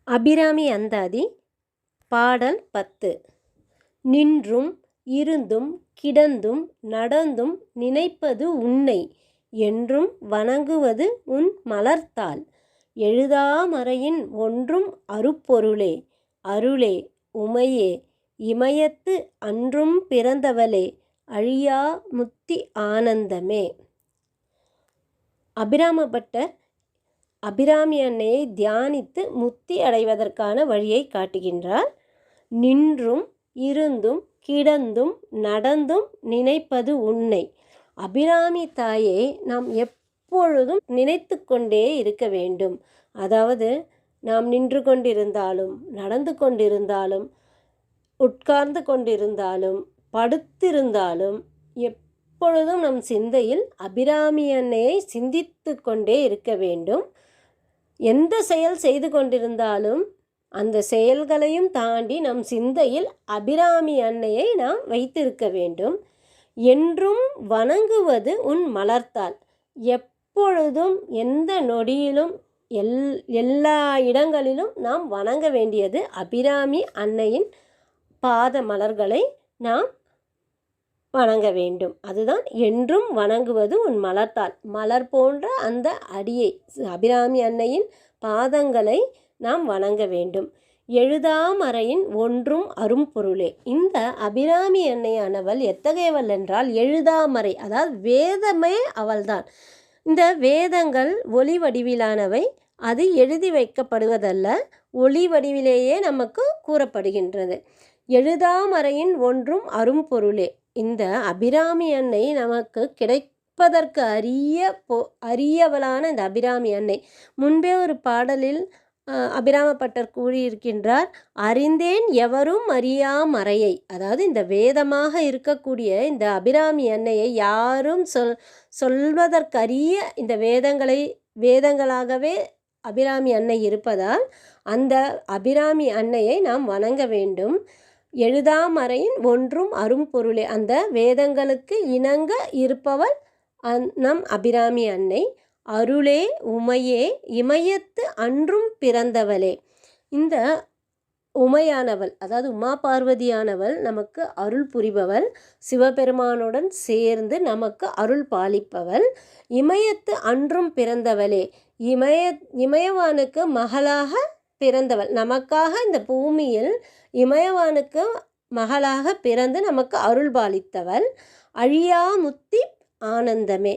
அபிராமி அந்தாதி பாடல் 10. நின்றும் இருந்தும் கிடந்தும் நடந்தும் நினைப்பது உன்னை என்றும் வணங்குவது உன் மலர்த்தாள். எழுதாமறையின் ஒன்றும் அருப்பொருளே அருளே உமையே இமயத்து அன்றும் பிறந்தவளே அழியா முத்தி ஆனந்தமே. அபிராமபட்டர் அபிராமி அன்னையை தியானித்து முத்தி அடைவதற்கான வழியை காட்டுகின்றார். நின்றும் இருந்தும் கிடந்தும் நடந்தும் நினைப்பது உன்னை. அபிராமி தாயை நாம் எப்பொழுதும் நினைத்து கொண்டே இருக்க வேண்டும். அதாவது நாம் நின்று கொண்டிருந்தாலும், நடந்து கொண்டிருந்தாலும், உட்கார்ந்து கொண்டிருந்தாலும், படுத்திருந்தாலும் எப்பொழுதும் நம் சிந்தையில் அபிராமி அன்னையை சிந்தித்து கொண்டே இருக்க வேண்டும். எந்த செயல் செய்து கொண்டிருந்தாலும் அந்த செயல்களையும் தாண்டி நம் சிந்தையில் அபிராமி அன்னையை நாம் வைத்திருக்க வேண்டும். என்றும் வணங்குவது உன் மலர்த்தாள். எப்பொழுதும் எந்த நொடியிலும் எல்லா இடங்களிலும் நாம் வணங்க வேண்டியது அபிராமி அன்னையின் பாத மலர்களை நாம் வணங்க வேண்டும். அதுதான் என்றும் வணங்குவது உன் மலர்த்தாள். மலர் போன்ற அந்த அடியை அபிராமி அன்னையின் பாதங்களை நாம் வணங்க வேண்டும். எழுதாமறையின் ஒன்றும் அரும்பொருளே. இந்த அபிராமி அன்னையானவள் எத்தகையவள் என்றால் எழுதாமறை, அதாவது வேதமே அவள்தான். இந்த வேதங்கள் ஒளி வடிவிலானவை. அது எழுதி வைக்கப்படுவதல்ல, ஒளி வடிவிலேயே நமக்கு கூறப்படுகின்றது. எழுதாமறையின் ஒன்றும் அரும்பொருளே. இந்த அபிராமி அன்னை நமக்கு கிடைப்பதற்கு அரியவளான இந்த அபிராமி அன்னை. முன்பே ஒரு பாடலில் அபிராமபட்டர் கூறியிருக்கின்றார், அறிந்தேன் எவரும் அறியா மறையை. அதாவது இந்த வேதமாக இருக்கக்கூடிய இந்த அபிராமி அன்னையை யாரும் சொல்வதற்கரிய இந்த வேதங்களாகவே அபிராமி அன்னை இருப்பதால் அந்த அபிராமி அன்னையை நாம் வணங்க வேண்டும். எழுதாமறையின் ஒன்றும் அரும்பொருளே. அந்த வேதங்களுக்கு இணங்க இருப்பவள் நம் அபிராமி அன்னை. அருளே உமையே இமயத்து அன்றும் பிறந்தவளே. இந்த உமையானவள், அதாவது உமா பார்வதியானவள் நமக்கு அருள் புரிபவள். சிவபெருமானுடன் சேர்ந்து நமக்கு அருள் பாலிப்பவள். இமயத்து அன்றும் பிறந்தவளே. இமயவானுக்கு மகளாக பிறந்தவள். நமக்காக இந்த பூமியில் இமயவானுக்கு மகளாக பிறந்து நமக்கு அருள் பாலித்தவள். அழியா முத்தி ஆனந்தமே.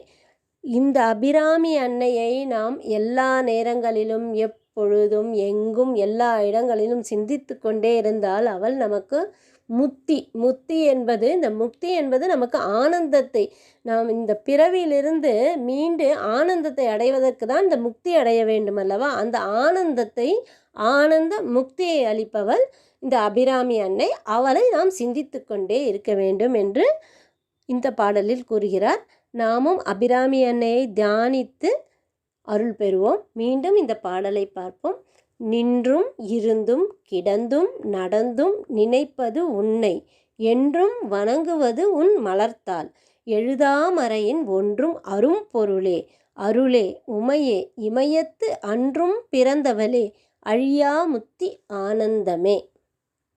இந்த அபிராமி அன்னையை நாம் எல்லா நேரங்களிலும் எப்பொழுதும் எங்கும் எல்லா இடங்களிலும் சிந்தித்து கொண்டே இருந்தால் அவள் நமக்கு முக்தி என்பது நமக்கு ஆனந்தத்தை, நாம் இந்த பிறவியிலிருந்து மீண்டு ஆனந்தத்தை அடைவதற்கு தான் இந்த முக்தி அடைய வேண்டும் அல்லவா. அந்த ஆனந்த முக்தியை அளிப்பவள் இந்த அபிராமி அன்னை. அவளை நாம் சிந்தித்து கொண்டே இருக்க வேண்டும் என்று இந்த பாடலில் கூறுகிறார். நாமும் அபிராமி அன்னையை தியானித்து அருள் பெறுவோம். மீண்டும் இந்த பாடலை பார்ப்போம். நின்றும் இருந்தும் கிடந்தும் நடந்தும் நினைப்பது உன்னை என்றும் வணங்குவது உன் மலர்த்தாள். எழுதாமறையின் ஒன்றும் அரும்பொருளே அருளே உமையே இமயத்து அன்றும் பிறந்தவளே அழியா முத்தி ஆனந்தமே.